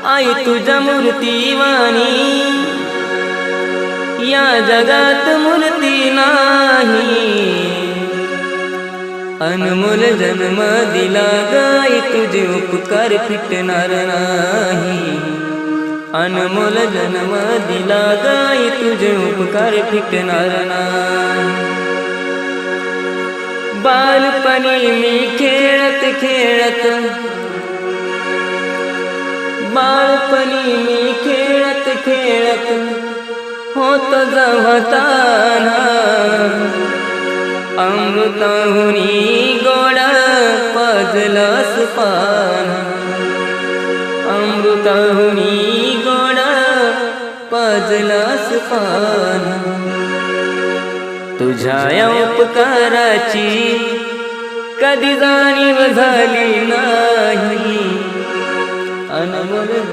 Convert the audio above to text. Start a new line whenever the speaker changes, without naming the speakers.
आई तुझ्या मूर्तीवाणी या जगात मूर्ती नाही। अनमोल जन्म दिला गाई तुझे उपकार फिटणार नाही। अनमोल जन्म दिला गाई तुझे उपकार फिटणार नाही। बालपणी मी खेळत खेळत बालपणी मी खेळत खेळत होत जवताना अमृताहुनी गोड पाजलंस पान। अमृताहुनी गोड पाजलंस पान। तुझ्या उपकाराची कधी जाणीव झाली नाही। अनमोल